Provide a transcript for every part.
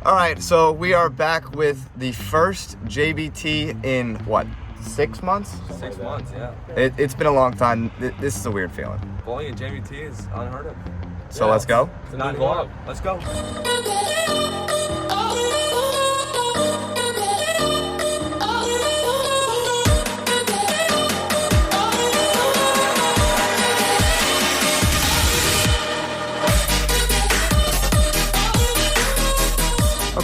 All right, so we are back with the first JBT in what, 6 months? 6 months, yeah. It's been a long time. This is a weird feeling. Bowling at JBT is unheard of. So let's go. It's a new vlog. Let's go.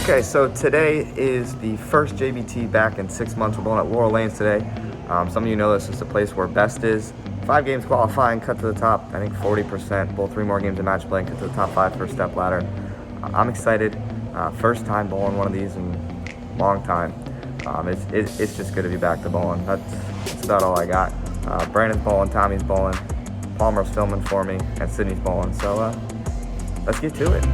Okay, so today is the first JBT back in 6 months. We're going at Laurel Lanes today. Some of you know this is the place where best is. 5 games qualifying, cut to the top. I think 40%. Bowl 3 more games of match play and cut to the top 5 for a step ladder. I'm excited. First time bowling one of these in a long time. It's just good to be back to bowling. That's about all I got. Brandon's bowling, Tommy's bowling, Palmer's filming for me, and Sydney's bowling. So let's get to it.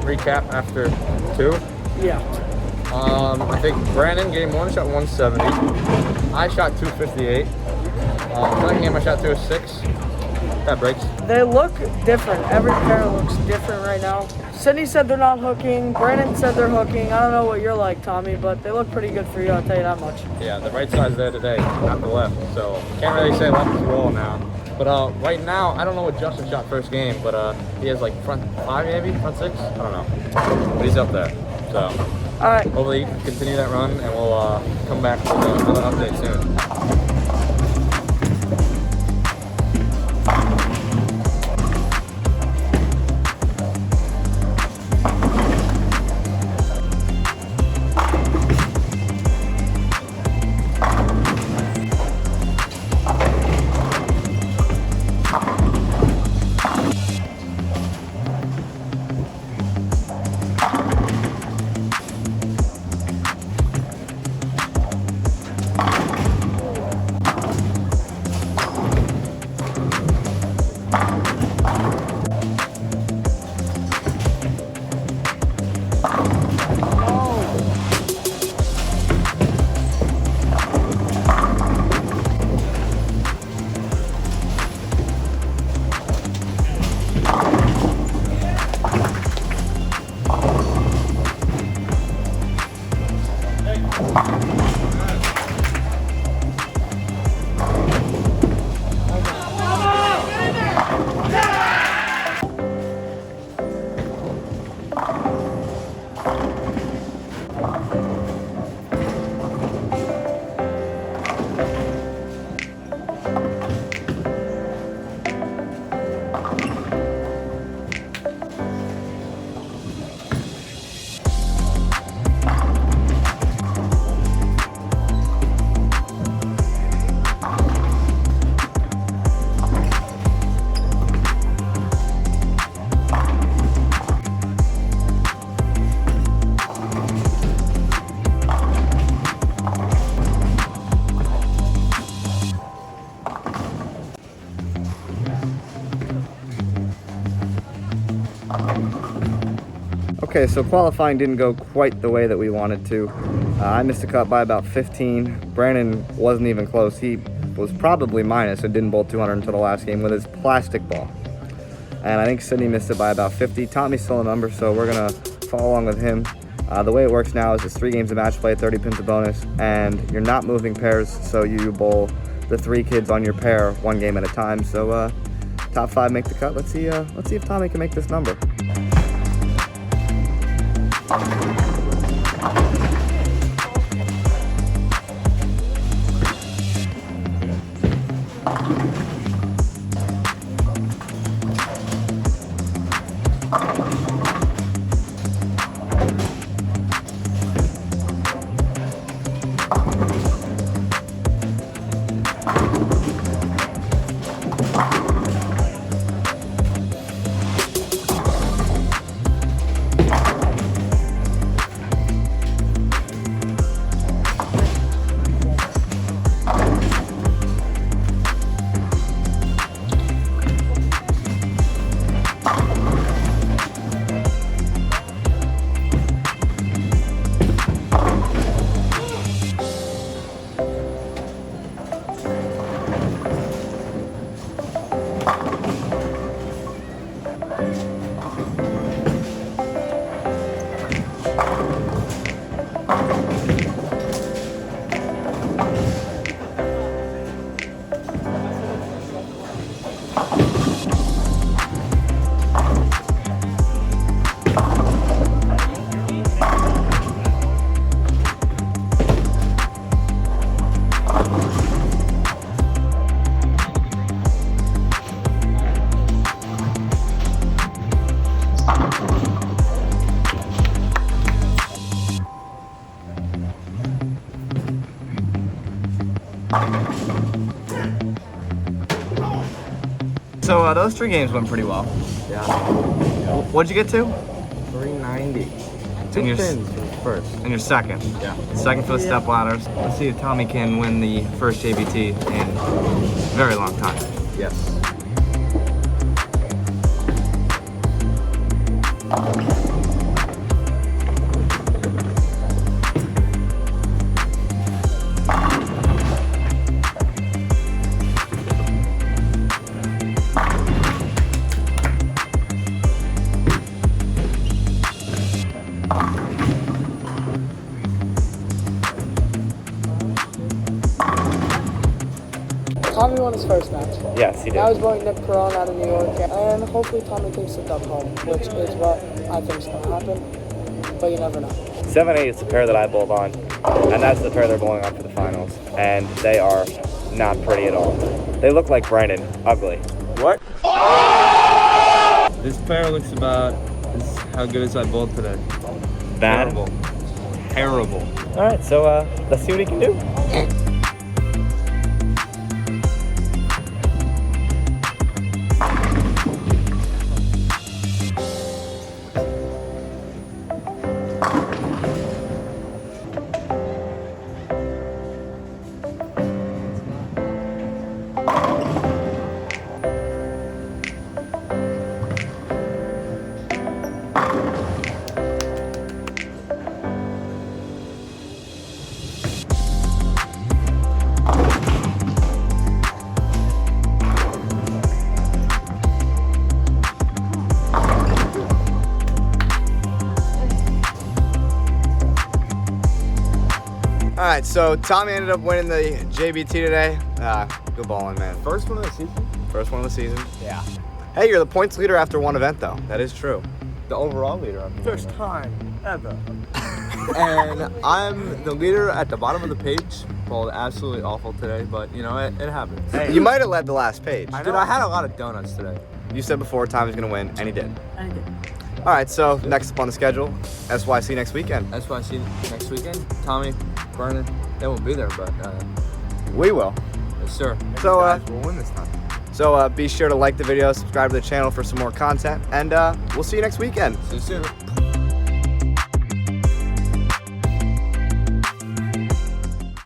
Recap after 2. Yeah. I think Brandon game 1 shot 170. I shot 258. Second game I shot 206. That breaks. They look different. Every pair looks different right now. Sydney said they're not hooking. Brandon said they're hooking. I don't know what you're like, Tommy, but they look pretty good for you, I'll tell you that much. Yeah, the right side's there today, not the left. So can't really say left is roll now. But right now, I don't know what Justin shot first game, but he has like front 5 maybe, front 6? I don't know. But he's up there. So all right. Hopefully he can continue that run and we'll come back with another update soon. Okay, so qualifying didn't go quite the way that we wanted to. I missed a cut by about 15. Brandon wasn't even close. He was probably minus and didn't bowl 200 until the last game with his plastic ball. And I think Sydney missed it by about 50. Tommy's still a number, so we're gonna follow along with him. The way it works now is it's 3 games of match play, 30 pins of bonus, and you're not moving pairs, so you bowl the 3 kids on your pair 1 game at a time. So top 5 make the cut. Let's see if Tommy can make this number. So those 3 games went pretty well. Yeah. What'd you get to? 390. 2 And you're pins first. And you're second. Yeah. Second for the step ladders. Let's see if Tommy can win the first JBT in a very long time. Yes. Tommy won his first match. Yes, he did. Now he's going Nick Perron out of New York, and hopefully Tommy takes the dub home, which is what I think is going to happen, but you never know. 7-8 is the pair that I bowled on, and that's the pair they're bowling on for the finals, and they are not pretty at all. They look like Brandon, ugly. What? This pair looks about how good as I bowled today. Bad? Terrible. Terrible. All right, so let's see what he can do. All right, so Tommy ended up winning the JBT today. Good balling, man. First one of the season? First one of the season. Yeah. Hey, you're the points leader after one event, though. That is true. The overall leader. First time ever. And I'm the leader at the bottom of the page. Bowled absolutely awful today, but you know, it happens. You might have led the last page. Dude, I had a lot of donuts today. You said before Tommy's gonna win, and he did. And he did. All right, so next up on the schedule, SYC next weekend. That's why I see next weekend. Tommy, Vernon, they won't be there, but We will. yes, sir. So, We'll win this time. So be sure to like the video, subscribe to the channel for some more content, and we'll see you next weekend. See you soon.